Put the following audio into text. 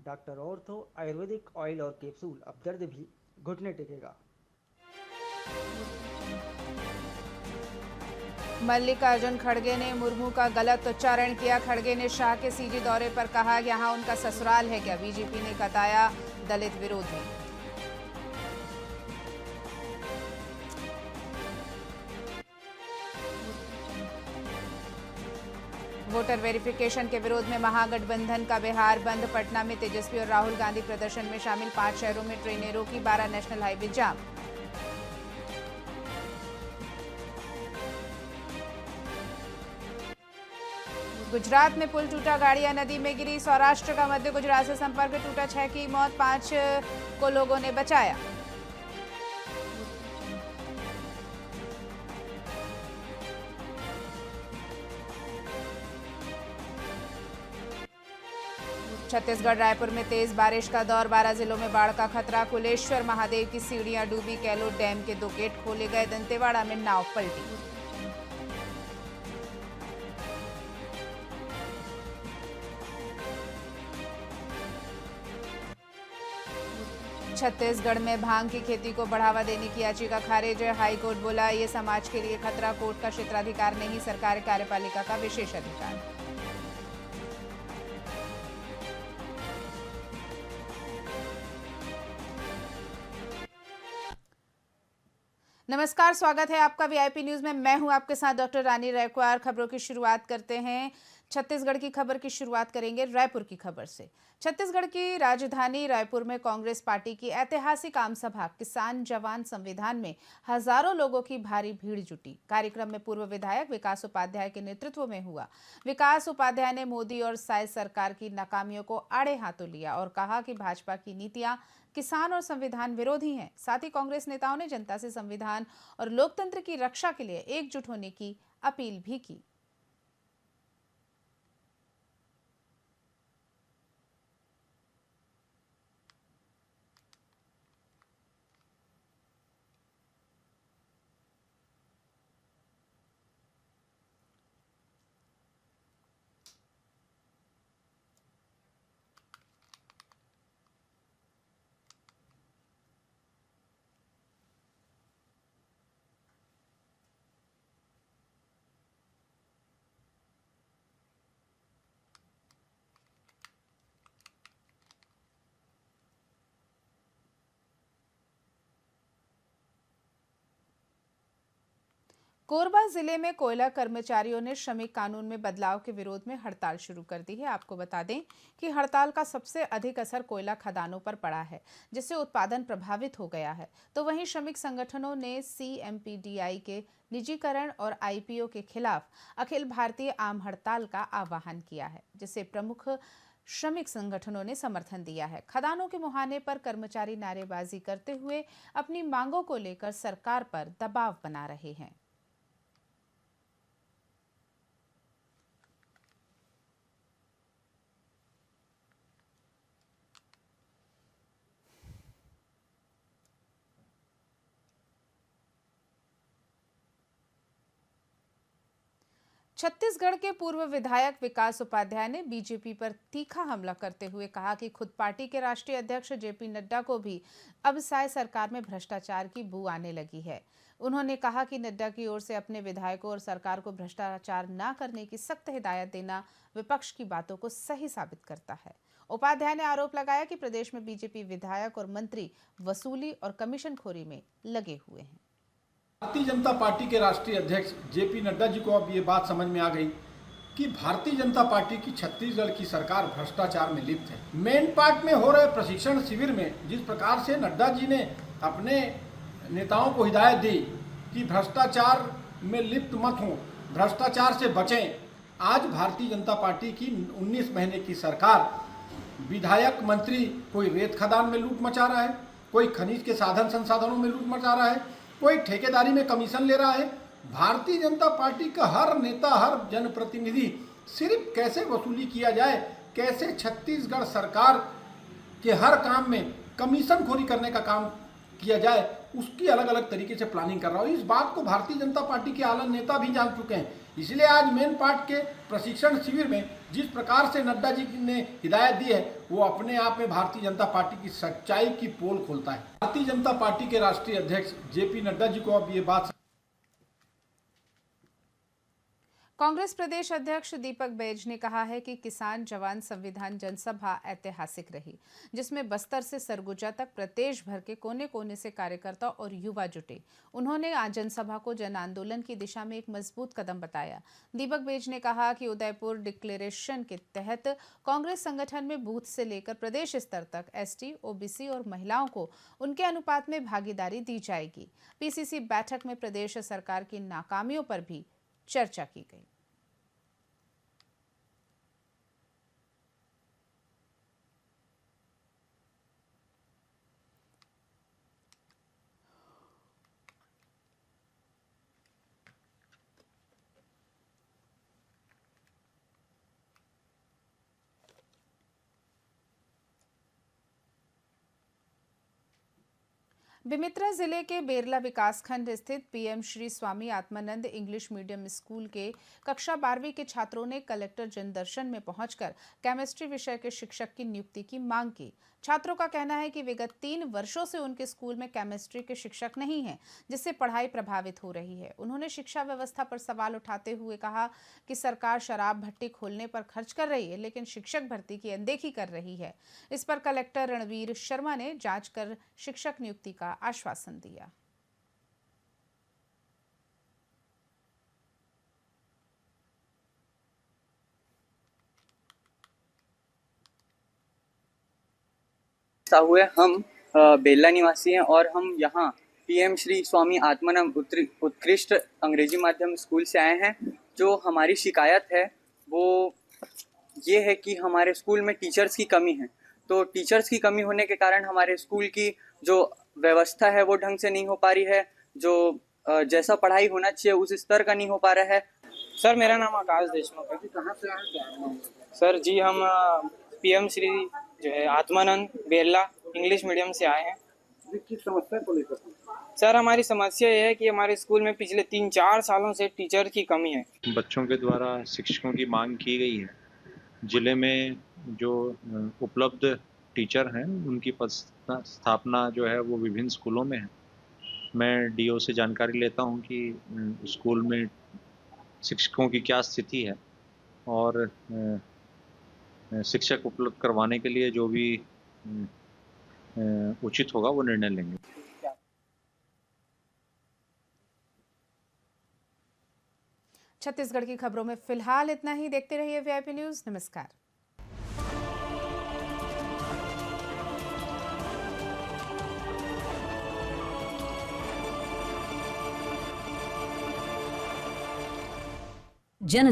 Doctor ortho Ayurvedic oil और capsule, अब दर्द भी घुटने टेकेगा। मल्लिकार्जुन खड़गे ने मुर्मू का गलत उच्चारण किया। खड़गे ने शाह के सीजी दौरे पर कहा यहाँ उनका ससुराल है क्या। बीजेपी ने बताया दलित विरोधी। वोटर वेरिफिकेशन के विरोध में महागठबंधन का बिहार बंद। पटना में तेजस्वी और राहुल गांधी प्रदर्शन में शामिल। 5 शहरों में ट्रेनें रोकी। 12 नेशनल हाईवे जाम। गुजरात में पुल टूटा, गाड़ियां नदी में गिरी। सौराष्ट्र का मध्य गुजरात से संपर्क टूटा। 6 की मौत, 5 को लोगों ने बचाया। छत्तीसगढ़ रायपुर में तेज बारिश का दौर। 12 जिलों में बाढ़ का खतरा। कुलेश्वर महादेव की सीढ़ियां डूबी। कैलोट डैम के 2 गेट खोले गए। दंतेवाड़ा में नाव पलटी। छत्तीसगढ़ में भांग की खेती को बढ़ावा देने की याचिका खारिज। हाईकोर्ट बोला ये समाज के लिए खतरा। कोर्ट का क्षेत्राधिकार नहीं, सरकार कार्यपालिका का विशेष अधिकार। नमस्कार, स्वागत है आपका वीआईपी न्यूज में। मैं हूं आपके साथ डॉक्टर रानी रैकवार। खबरों की शुरुआत करते हैं। छत्तीसगढ़ की खबर की शुरुआत करेंगे रायपुर की खबर से। छत्तीसगढ़ की राजधानी रायपुर में कांग्रेस पार्टी की ऐतिहासिक आम सभा किसान जवान संविधान में हजारों लोगों की भारी भीड़ जुटी। कार्यक्रम में पूर्व विधायक विकास उपाध्याय के नेतृत्व में हुआ। विकास उपाध्याय ने मोदी और साय सरकार की नाकामियों को आड़े हाथों लिया और कहा कि भाजपा की नीतियां किसान और संविधान विरोधी हैं। साथ ही कांग्रेस नेताओं ने जनता से संविधान और लोकतंत्र की रक्षा के लिए एकजुट होने की अपील भी की। कोरबा जिले में कोयला कर्मचारियों ने श्रमिक कानून में बदलाव के विरोध में हड़ताल शुरू कर दी है। आपको बता दें कि हड़ताल का सबसे अधिक असर कोयला खदानों पर पड़ा है, जिससे उत्पादन प्रभावित हो गया है। तो वहीं श्रमिक संगठनों ने CMPDI के निजीकरण और IPO के खिलाफ अखिल भारतीय आम हड़ताल का आह्वान किया है, जिसे प्रमुख श्रमिक संगठनों ने समर्थन दिया है। खदानों के मुहाने पर कर्मचारी नारेबाजी करते हुए अपनी मांगों को लेकर सरकार पर दबाव बना रहे हैं। छत्तीसगढ़ के पूर्व विधायक विकास उपाध्याय ने बीजेपी पर तीखा हमला करते हुए कहा कि खुद पार्टी के राष्ट्रीय अध्यक्ष JP नड्डा को भी अब साय सरकार में भ्रष्टाचार की बू आने लगी है। उन्होंने कहा कि नड्डा की ओर से अपने विधायकों और सरकार को भ्रष्टाचार न करने की सख्त हिदायत देना विपक्ष की बातों को सही साबित करता है। उपाध्याय ने आरोप लगाया कि प्रदेश में बीजेपी विधायक और मंत्री वसूली और कमीशनखोरी में लगे हुए हैं। भारतीय जनता पार्टी के राष्ट्रीय अध्यक्ष JP नड्डा जी को अब ये बात समझ में आ गई कि भारतीय जनता पार्टी की छत्तीसगढ़ की सरकार भ्रष्टाचार में लिप्त है। मेन पार्ट में हो रहे प्रशिक्षण शिविर में जिस प्रकार से नड्डा जी ने अपने नेताओं को हिदायत दी कि भ्रष्टाचार में लिप्त मत हो, भ्रष्टाचार से बचें। आज भारतीय जनता पार्टी की 19 महीने की सरकार, विधायक मंत्री कोई रेत खदान में लूट मचा रहा है, कोई खनिज के साधन संसाधनों में लूट मचा रहा है, कोई ठेकेदारी में कमीशन ले रहा है। भारतीय जनता पार्टी का हर नेता, हर जनप्रतिनिधि सिर्फ कैसे वसूली किया जाए, कैसे छत्तीसगढ़ सरकार के हर काम में कमीशन खोरी करने का काम किया जाए, उसकी अलग अलग तरीके से प्लानिंग कर रहा है। इस बात को भारतीय जनता पार्टी के आला नेता भी जान चुके हैं। इसलिए आज मेन पार्ट के प्रशिक्षण शिविर में जिस प्रकार से नड्डा जी ने हिदायत दी है वो अपने आप में भारतीय जनता पार्टी की सच्चाई की पोल खोलता है। भारतीय जनता पार्टी के राष्ट्रीय अध्यक्ष जेपी नड्डा जी को अब ये बात कांग्रेस प्रदेश अध्यक्ष दीपक बैज ने कहा है कि किसान जवान संविधान जनसभा ऐतिहासिक रही, जिसमें बस्तर से सरगुजा तक प्रदेश भर के कोने कोने से कार्यकर्ता और युवा जुटे। उन्होंने आज जनसभा को जन आंदोलन की दिशा में एक मजबूत कदम बताया। दीपक बैज ने कहा कि उदयपुर डिक्लेरेशन के तहत कांग्रेस संगठन में बूथ से लेकर प्रदेश स्तर तक एसटी, ओबीसी और महिलाओं को उनके अनुपात में भागीदारी दी जाएगी। पीसीसी बैठक में प्रदेश सरकार की नाकामियों पर भी चर्चा की गई। बेमेतरा जिले के बेरला विकासखंड स्थित PM Shri Swami Atmanand English medium school के कक्षा 12वीं के छात्रों ने कलेक्टर जनदर्शन में पहुंचकर केमिस्ट्री विषय के शिक्षक की नियुक्ति की मांग की। छात्रों का कहना है कि विगत 3 वर्षों से उनके स्कूल में केमिस्ट्री के शिक्षक नहीं हैं, जिससे पढ़ाई प्रभावित हो रही है। उन्होंने शिक्षा व्यवस्था पर सवाल उठाते हुए कहा कि सरकार शराब भट्टी खोलने पर खर्च कर रही है, लेकिन शिक्षक भर्ती की अनदेखी कर रही है। इस पर कलेक्टर रणवीर शर्मा ने जांच कर शिक्षक नियुक्ति का आश्वासन दिया। हुए हम बेला निवासी हैं और हम यहाँ पीएम श्री स्वामी आत्मानंद उत्कृष्ट अंग्रेजी माध्यम स्कूल से आए हैं। जो हमारी शिकायत है वो ये है कि हमारे स्कूल में टीचर्स की कमी है। तो टीचर्स की कमी होने के कारण हमारे स्कूल की जो व्यवस्था है वो ढंग से नहीं हो पा रही है। जो जैसा पढ़ाई होना चाहिए उस स्तर का नहीं हो पा रहा है। सर मेरा नाम आकाश देशमुख है। कहाँ से आए? सर जी हम पीएम श्री जो है आत्मानंद बेरला इंग्लिश मीडियम से आए हैं। किस समस्या को लेकर? सर हमारी समस्या ये है कि हमारे स्कूल में पिछले 3-4 सालों से टीचर की कमी है। बच्चों के द्वारा शिक्षकों की मांग की गई है। जिले में जो उपलब्ध टीचर हैं उनकी पद स्थापना जो है वो विभिन्न स्कूलों में है। मैं डीओ से जानकारी लेता हूं कि स्कूल में शिक्षकों की क्या स्थिति है और शिक्षक उपलब्ध करवाने के लिए जो भी उचित होगा वो निर्णय लेंगे। छत्तीसगढ़ की खबरों में फिलहाल इतना ही। देखते रहिए वीआईपी न्यूज। नमस्कार। जन